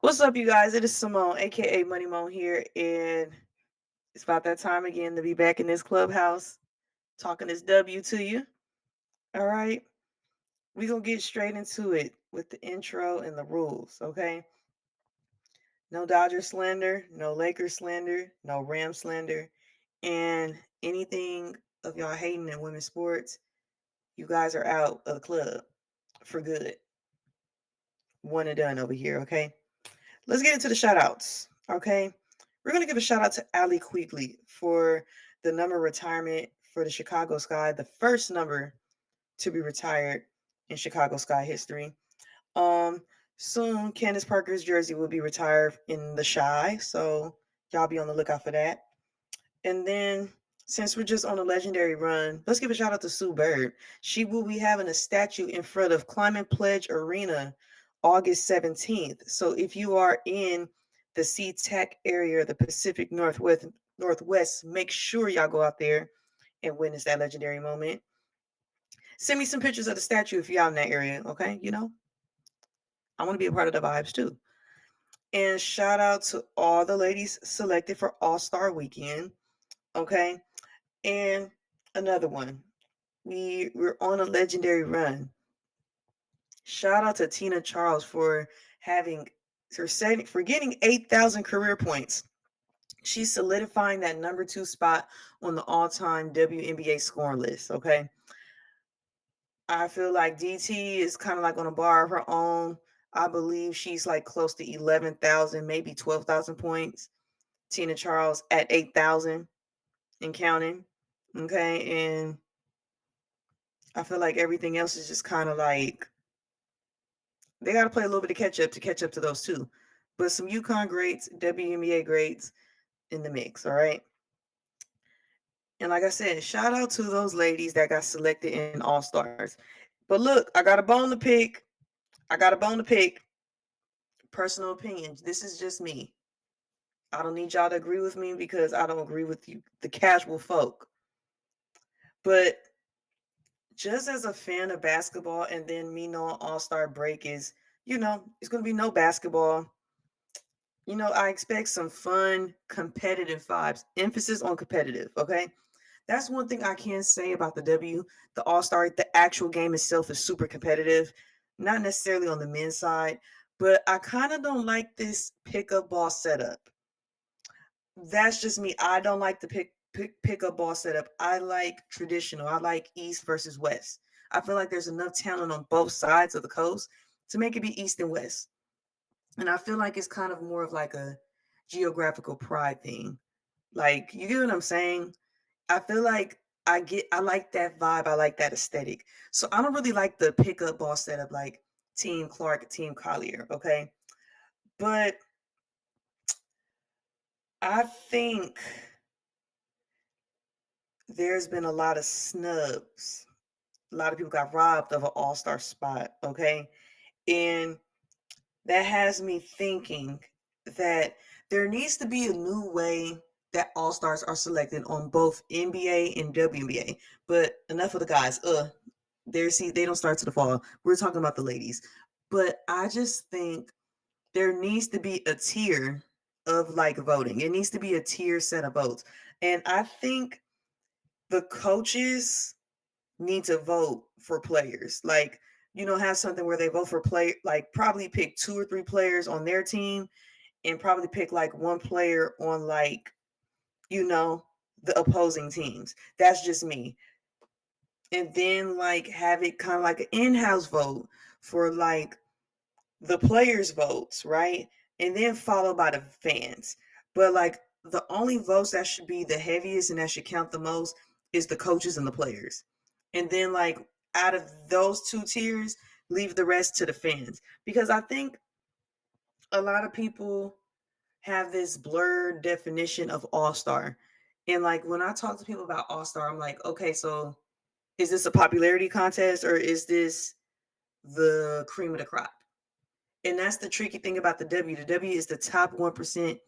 What's up, you guys? It is Simone, aka Money Mo here, and it's about that time again to be back in this clubhouse talking this W to you. All right, we're gonna get straight into it with the intro and the rules, okay? No Dodger slander, no Lakers slander, no Ram slander, and anything of y'all hating in women's sports, you guys are out of the club for good. One and done over here, okay? Let's get into the shout outs. Okay. We're going to give a shout out to Ali Quigley for the number retirement for the Chicago Sky, the first number to be retired in Chicago Sky history. Um, Soon Candace Parker's jersey will be retired in the Shy, so y'all be on the lookout for that. And then since we're just on a legendary run, let's give a shout out to Sue Bird. She will be having a statue in front of Climate Pledge Arena August 17th. So if you are in the SeaTac area, the Pacific Northwest, make sure y'all go out there and witness that legendary moment. Send me some pictures of the statue if you're out in that area, okay? I want to be a part of the vibes too. And shout out to all the ladies selected for All Star Weekend, okay? And another one. We're on a legendary run. Shout out to Tina Charles for having for getting 8,000 career points. She's solidifying that number 2 spot on the all-time WNBA scoring list, okay? I feel like DT is kind of like on a bar of her own. I believe she's like close to 11,000, maybe 12,000 points. Tina Charles at 8,000 and counting. Okay, and I feel like everything else is just kind of like they got to play a little bit of catch up to those two. But some UConn greats, WNBA greats in the mix, all right? And like I said, shout out to those ladies that got selected in All Stars. But look, I got a bone to pick. I got a bone to pick. Personal opinions. This is just me. I don't need y'all to agree with me because I don't agree with you, the casual folk. But just as a fan of basketball, and then me knowing All Star break is, it's going to be no basketball. I expect some fun, competitive vibes. Emphasis on competitive, okay? That's one thing I can say about the the All Star. The actual game itself is super competitive, not necessarily on the men's side, but I kind of don't like this pickup ball setup. That's just me. I don't like the pickup ball setup. I like traditional. I like East versus West. I feel like there's enough talent on both sides of the coast to make it be East and West. And I feel like it's kind of more of like a geographical pride thing. Like, you get what I'm saying? I feel like I like that vibe. I like that aesthetic. So I don't really like the pickup ball setup like Team Clark, Team Collier, okay? But I think there's been a lot of snubs. A lot of people got robbed of an all-star spot, okay? And that has me thinking that there needs to be a new way that all stars are selected on both NBA and WNBA. But enough of the guys. They don't start to the fall. We're talking about the ladies. But I just think there needs to be a tier of like voting. It needs to be a tier set of votes. And I think the coaches need to vote for players. Like, have something where they vote for like probably pick 2 or 3 players on their team and probably pick like one player on like, you know, the opposing teams. That's just me. And then like have it kind of like an in-house vote for like the players' votes, right? And then followed by the fans. But like the only votes that should be the heaviest and that should count the most is the coaches and the players. And then like out of those 2 tiers, leave the rest to the fans. Because I think a lot of people have this blurred definition of all-star. And like when I talk to people about all-star, I'm like, okay, so is this a popularity contest or is this the cream of the crop? And that's the tricky thing about the W. The W is the top 1%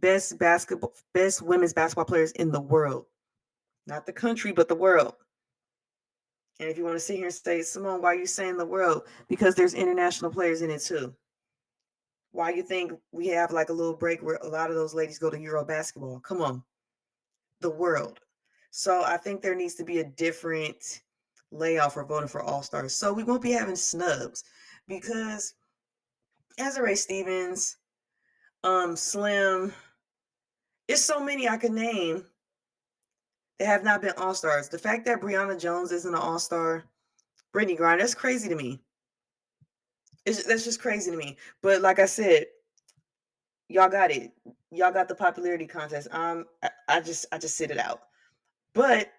best women's basketball players in the world. Not the country, but the world. And if you want to sit here and say, Simone, why are you saying the world? Because there's international players in it too. Why you think we have like a little break where a lot of those ladies go to Euro basketball? Come on, the world. So I think there needs to be a different layout for voting for All Stars. So we won't be having snubs because Azare Stevens, Slim, it's so many I could name that have not been All Stars. The fact that Brianna Jones isn't an All Star, Brittany Griner, that's crazy to me. That's just crazy to me. But like I said, y'all got it. Y'all got the popularity contest. I just sit it out. But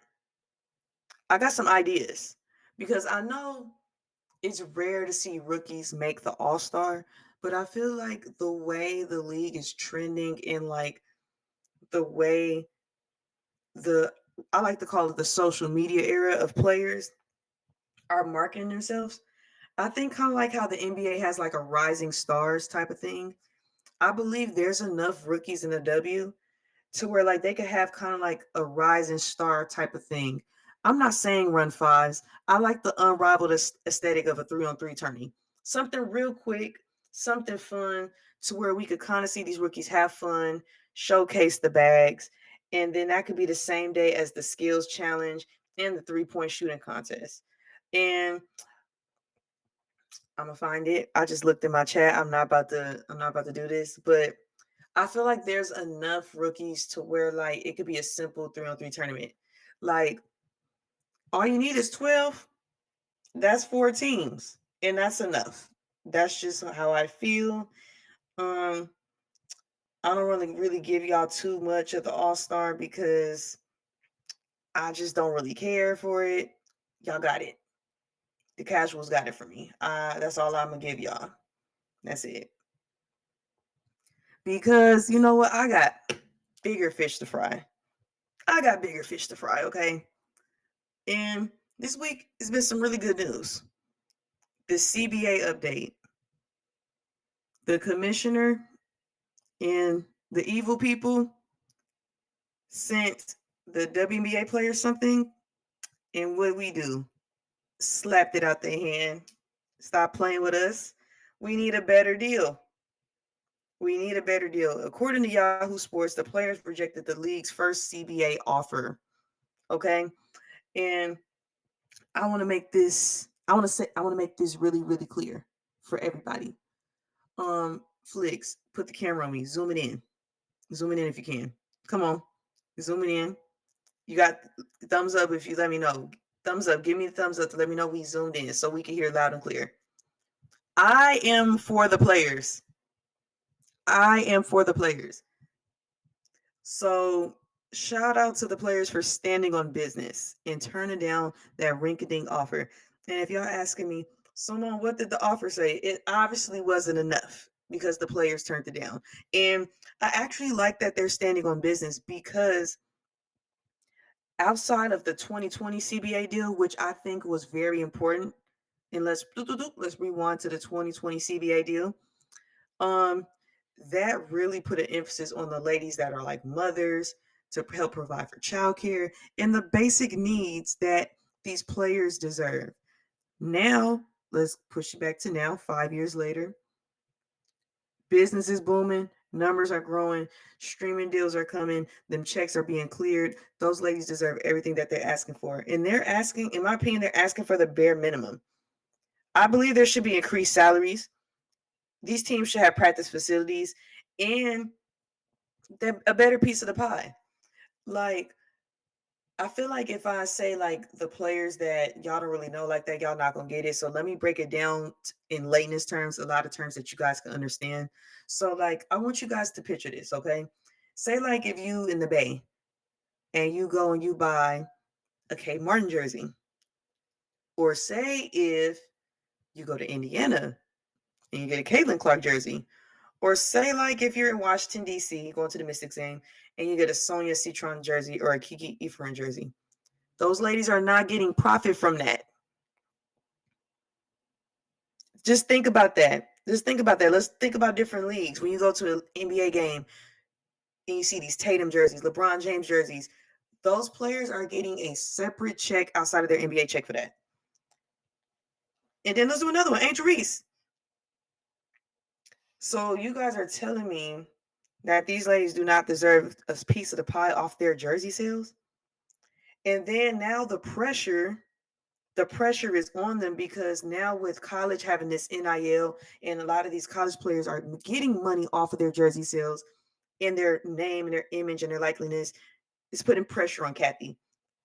I got some ideas because I know it's rare to see rookies make the All Star, but I feel like the way the league is trending in like the way the I like to call it the social media era of players are marketing themselves. I think kind of like how the NBA has like a rising stars type of thing. I believe there's enough rookies in the W to where like they could have kind of like a rising star type of thing. I'm not saying run fives. I like the unrivaled aesthetic of a 3-on-3 tourney. Something real quick, something fun to where we could kind of see these rookies have fun, showcase the bags, and then that could be the same day as the skills challenge and the 3-point shooting contest. And I'm gonna find it. I just looked in my chat. I'm not about to do this, but I feel like there's enough rookies to where like it could be a simple 3-on-3 tournament. Like all you need is 12. That's 4 teams, and that's enough. That's just how I feel. Um, I don't really give y'all too much of the All Star because I just don't really care for it. Y'all got it. The casuals got it for me. That's all I'm gonna give y'all. That's it. Because you know what? I got bigger fish to fry. I got bigger fish to fry, okay? And this week has been some really good news. The CBA update. The commissioner and the evil people sent the WNBA players something, and what we do? Slapped it out their hand. Stop playing with us. We need a better deal. We need a better deal. According to Yahoo Sports, the players rejected the league's first CBA offer. Okay. And I want to make this, I want to make this really, really clear for everybody. Flicks, put the camera on me. Zoom it in. Zoom it in if you can. Come on. Zoom it in. You got thumbs up if you let me know. Thumbs up. Give me the thumbs up to let me know we zoomed in so we can hear loud and clear. I am for the players. I am for the players. So shout out to the players for standing on business and turning down that rinky-dink offer. And if y'all asking me, Simone, what did the offer say? It obviously wasn't enough because the players turned it down. And I actually like that they're standing on business because outside of the 2020 CBA deal, which I think was very important, and let's rewind to the 2020 CBA deal. Um, that really put an emphasis on the ladies that are like mothers to help provide for childcare and the basic needs that these players deserve. Now, let's push it back to now, 5 years later. Business is booming, numbers are growing, streaming deals are coming, them checks are being cleared. Those ladies deserve everything that they're asking for. And they're asking, in my opinion, they're asking for the bare minimum. I believe there should be increased salaries. These teams should have practice facilities and they're a better piece of the pie. Like, I feel like if I say like the players that y'all don't really know like that, y'all not gonna get it. So let me break it down in layman's terms, a lot of terms that you guys can understand. So like, I want you guys to picture this, okay? Say like if you in the Bay and you go and you buy a Kate Martin jersey, or say if you go to Indiana and you get a Caitlin Clark jersey, or say like if you're in Washington D.C. going to the Mystics game and you get a Sonia Citron jersey or a Kiki Ephraim jersey. Those ladies are not getting profit from that. Just think about that. Just think about that. Let's think about different leagues. When you go to an NBA game and you see these Tatum jerseys, LeBron James jerseys, those players are getting a separate check outside of their NBA check for that. And then let's do another one. Angel Reese. So you guys are telling me that these ladies do not deserve a piece of the pie off their jersey sales? And then now the pressure is on them because now with college having this NIL and a lot of these college players are getting money off of their jersey sales and their name and their image and their likeliness is putting pressure on Kathy.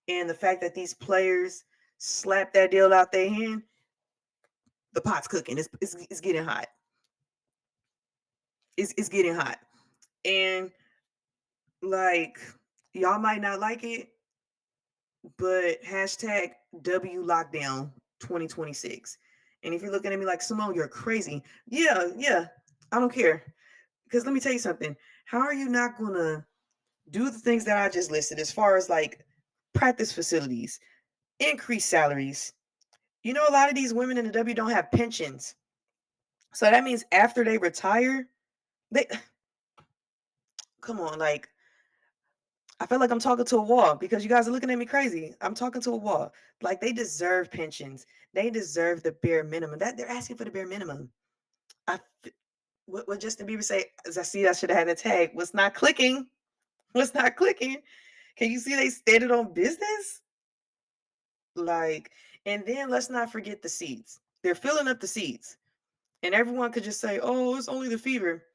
And the fact that these players slap that deal out their hand, the pot's cooking. It's getting hot. It's getting hot. And like y'all might not like it, but hashtag W lockdown 2026. And if you're looking at me like Simone, you're crazy. Yeah, yeah. I don't care. Because let me tell you something. How are you not gonna do the things that I just listed as far as like practice facilities, increase salaries? You know, a lot of these women in the W don't have pensions. So that means after they retire, they come on, like I feel like I'm talking to a wall because you guys are looking at me crazy. I'm talking to a wall. Like they deserve pensions. They deserve the bare minimum. That they're asking for the bare minimum. I what Justin Bieber say? As I see, I should have had a tag. What's not clicking? What's not clicking? Can you see they stated on business? Like, and then let's not forget the seats. They're filling up the seats, and everyone could just say, "Oh, it's only the Fever."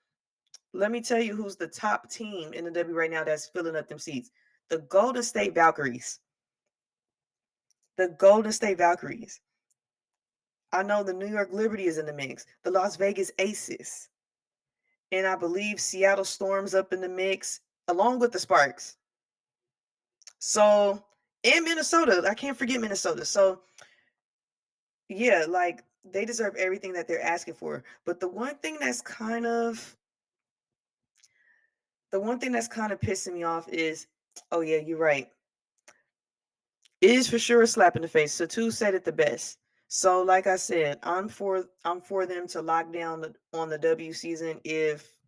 Let me tell you who's the top team in the W right now that's filling up them seats. The Golden State Valkyries. The Golden State Valkyries. I know the New York Liberty is in the mix. The Las Vegas Aces. And I believe Seattle Storms up in the mix along with the Sparks. So, and Minnesota. I can't forget Minnesota. So, yeah, like they deserve everything that they're asking for. But the one thing that's kind of pissing me off is, oh yeah, you're right. It is for sure a slap in the face. Satu said it the best. So, like I said, I'm for them to lock down on the W season if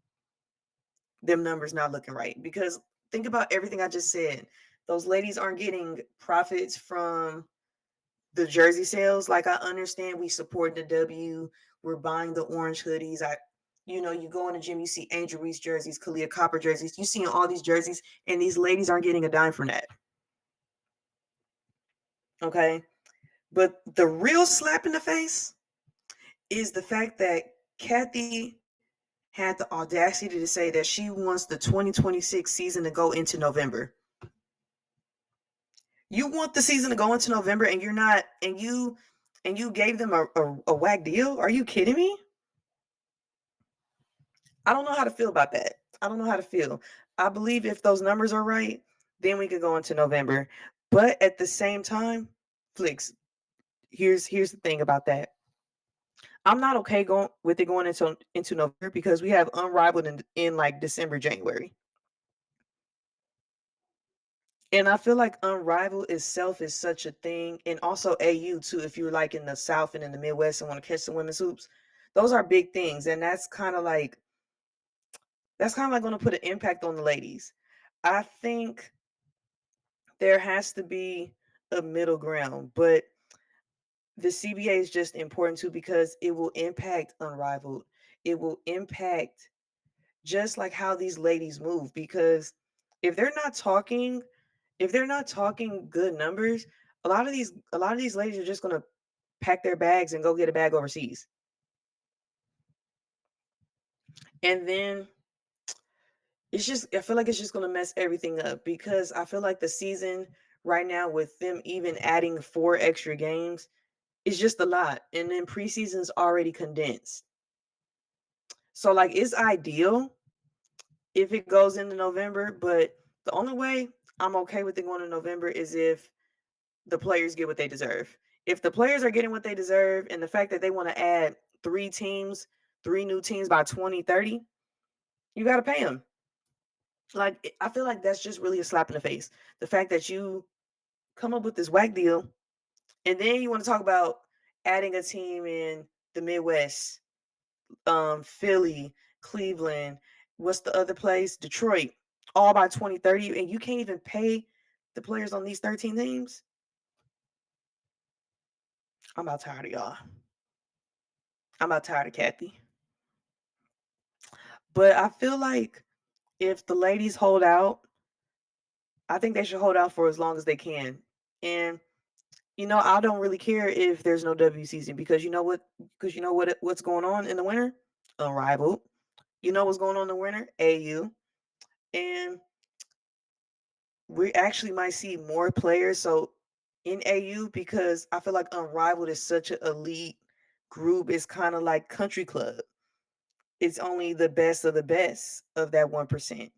them numbers not looking right. Because think about everything I just said. Those ladies aren't getting profits from the jersey sales. Like I understand we support the W. We're buying the orange hoodies. You go in the gym, you see Angel Reese jerseys, Kalia Copper jerseys. You see all these jerseys, and these ladies aren't getting a dime from that. Okay. But the real slap in the face is the fact that Kathy had the audacity to say that she wants the 2026 season to go into November. You want the season to go into November and you're not and you gave them a whack deal? Are you kidding me? I don't know how to feel about that. I don't know how to feel. I believe if those numbers are right, then we could go into November. But at the same time, Flix, here's the thing about that. I'm not okay going with it going into November because we have unrivaled in like December, January. And I feel like unrivaled itself is such a thing. And also AU too, if you're like in the South and in the Midwest and want to catch some women's hoops. Those are big things. And that's kind of like going to put an impact on the ladies. I think there has to be a middle ground, but the CBA is just important too because it will impact unrivaled. It will impact just like how these ladies move because if they're not talking if they're not talking good numbers, a lot of these ladies are just going to pack their bags and go get a bag overseas. And then I feel like it's just going to mess everything up because I feel like the season right now with them even adding 4 extra games is just a lot and then preseason's already condensed. So like it's ideal if it goes into November, but the only way I'm okay with it going to November is if the players get what they deserve. If the players are getting what they deserve and the fact that they want to add 3 new teams by 2030, you got to pay them. Like I feel like that's just really a slap in the face. The fact that you come up with this whack deal and then you want to talk about adding a team in the Midwest, Philly, Cleveland, what's the other place? Detroit, all by 2030 and you can't even pay the players on these 13 teams. I'm about tired of y'all. I'm about tired of Kathy. But I feel like if the ladies hold out, I think they should hold out for as long as they can. And I don't really care if there's no W season because you know what? Because you know what's going on in the winter? Unrivaled. You know what's going on in the winter? AU. And we actually might see more players. So in AU, because I feel like Unrivaled is such an elite group, it's kind of like country club. It's only the best of the best of that 1%.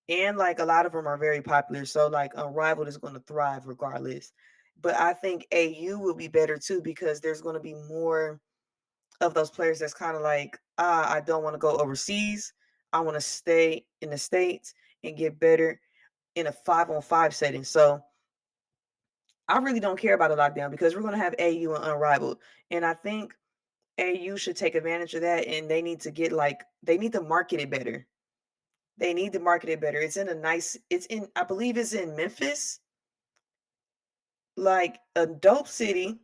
And like a lot of them are very popular. So like Unrivaled is going to thrive regardless. But I think AU will be better too because there's going to be more of those players that's kind of like, I don't want to go overseas. I want to stay in the States and get better in a 5-on-5 setting. So I really don't care about a lockdown because we're going to have AU and Unrivaled. And I think AU should take advantage of that and they need to they need to market it better. They need to market it better. I believe it's in Memphis, like a dope city,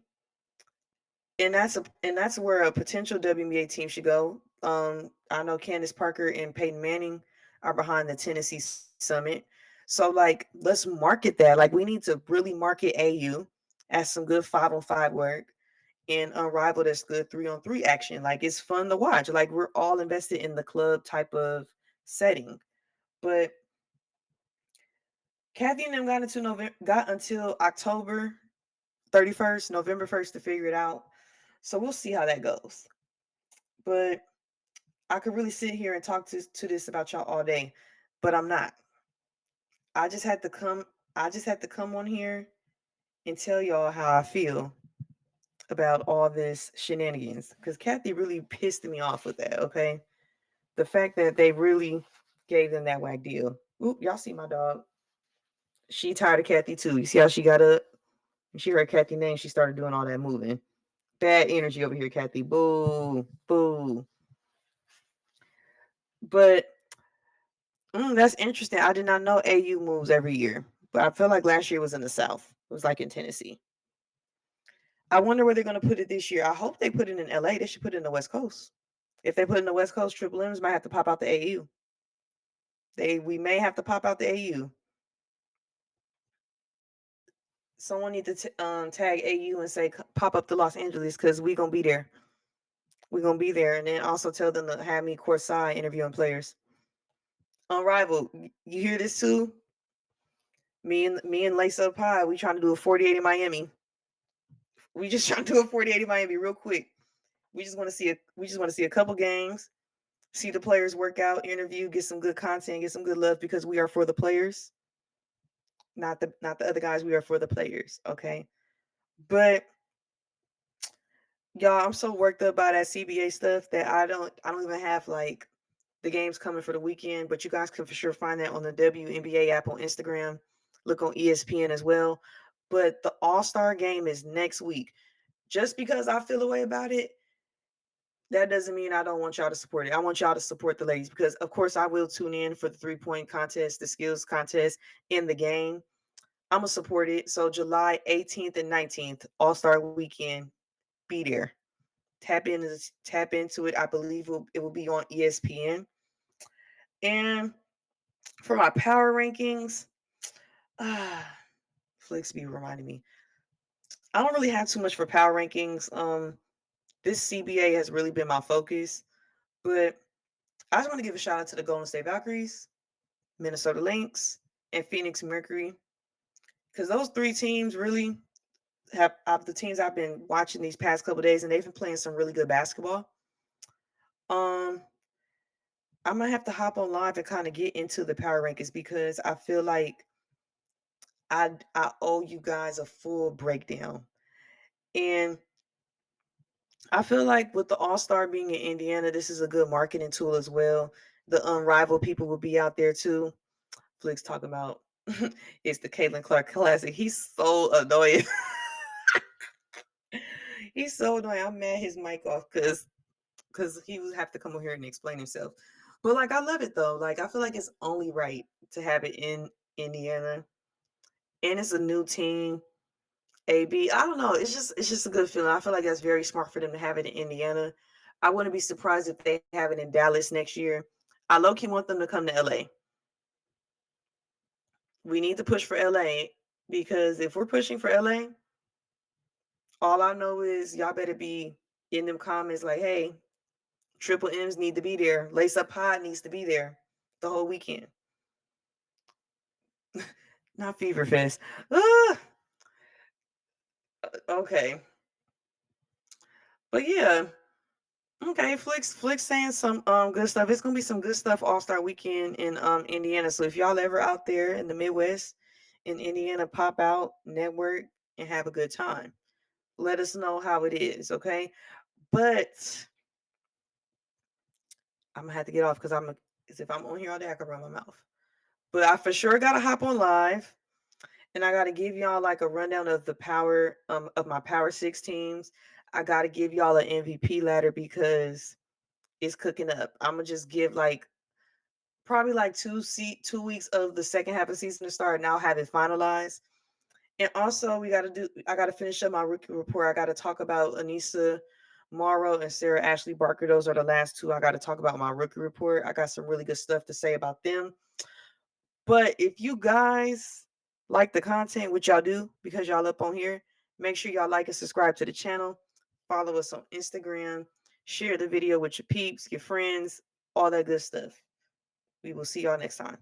and that's where a potential WNBA team should go. I know Candace Parker and Peyton Manning are behind the Tennessee Summit. So like let's market that. Like we need to really market AU as some good 5-on-5 work and Unrivaled as good 3-on-3 action. Like it's fun to watch. Like we're all invested in the club type of setting. But Kathy and them got until October 31st, November 1st to figure it out. So we'll see how that goes. But I could really sit here and talk to this about y'all all day, but I'm not. I just had to come I just had to come on here and tell y'all how I feel about all this shenanigans. Because Kathy really pissed me off with that, okay? The fact that they really gave them that whack deal. Oop, y'all see my dog. She tired of Kathy too. You see how she got up? When she heard Kathy's name, she started doing all that moving. Bad energy over here, Kathy. Boo, boo. But that's interesting. I did not know AU moves every year, but I feel like last year was in the South. It was like in Tennessee. I wonder where they're going to put it this year. I hope they put it in LA. They should put it in the West Coast. If they put it in the West Coast, Triple M's might have to pop out the AU. We may have to pop out the AU. Someone need to tag AU and say pop up to Los Angeles because we gonna be there. We gonna be there, and then also tell them to have me courtside interviewing players. Unrivaled, you hear this too? Me and Lace Up Pie, we trying to do a 48 in Miami. We just trying to do a 48 in Miami real quick. We just want to see a couple games, see the players work out, interview, get some good content, get some good love because we are for the players, not the other guys. We are for the players, okay? But y'all, I'm so worked up by that CBA stuff that I don't even have like the games coming for the weekend, but you guys can for sure find that on the WNBA app on Instagram. Look on ESPN as well. But the All-Star game is next week. Just because I feel a way about it, that doesn't mean I don't want y'all to support it. I want y'all to support the ladies because, of course, I will tune in for the 3-point contest, the skills contest in the game. I'm going to support it. So, July 18th and 19th, All Star weekend, be there. Tap into it. I believe it will be on ESPN. And for my power rankings, Flicks be reminding me. I don't really have too much for power rankings. This CBA has really been my focus, but I just want to give a shout out to the Golden State Valkyries, Minnesota Lynx, and Phoenix Mercury, because those three teams really have the teams I've been watching these past couple days, and they've been playing some really good basketball. Um, I might have to hop on live and kind of get into the power rankings because I feel like I owe you guys a full breakdown. And I feel like with the All Star being in Indiana, this is a good marketing tool as well. The unrivaled people will be out there too. Flick's talking about it's the Caitlin Clark Classic. He's so annoying. He's so annoying. I'm mad his mic off because he would have to come over here and explain himself. But like I love it though. Like I feel like it's only right to have it in Indiana. And it's a new team. AB. I don't know. It's just a good feeling. I feel like that's very smart for them to have it in Indiana. I wouldn't be surprised if they have it in Dallas next year. I low key want them to come to LA. We need to push for LA because if we're pushing for LA, all I know is y'all better be in them comments like, hey, Triple M's need to be there. Lace Up Pod needs to be there the whole weekend. Not Fever Fest. Ah, okay. But yeah. Okay, Flick's saying some good stuff. It's gonna be some good stuff All-Star weekend in Indiana. So if y'all ever out there in the Midwest in Indiana, pop out, network, and have a good time. Let us know how it is, okay? But I'm gonna have to get off because as if I'm on here all day, I can run my mouth. But I for sure gotta hop on live. And I gotta give y'all like a rundown of the power of my Power Six teams. I gotta give y'all an MVP ladder because it's cooking up. I'm gonna just give like probably like 2 weeks of the second half of the season to start, and I'll have it finalized. And also, I gotta finish up my rookie report. I gotta talk about Anissa Morrow and Sarah Ashley Barker. Those are the last two I gotta talk about my rookie report. I got some really good stuff to say about them. But if you guys like the content, which y'all do because y'all up on here, make sure y'all like and subscribe to the channel. Follow us on Instagram. Share the video with your peeps, your friends, all that good stuff. We will see y'all next time.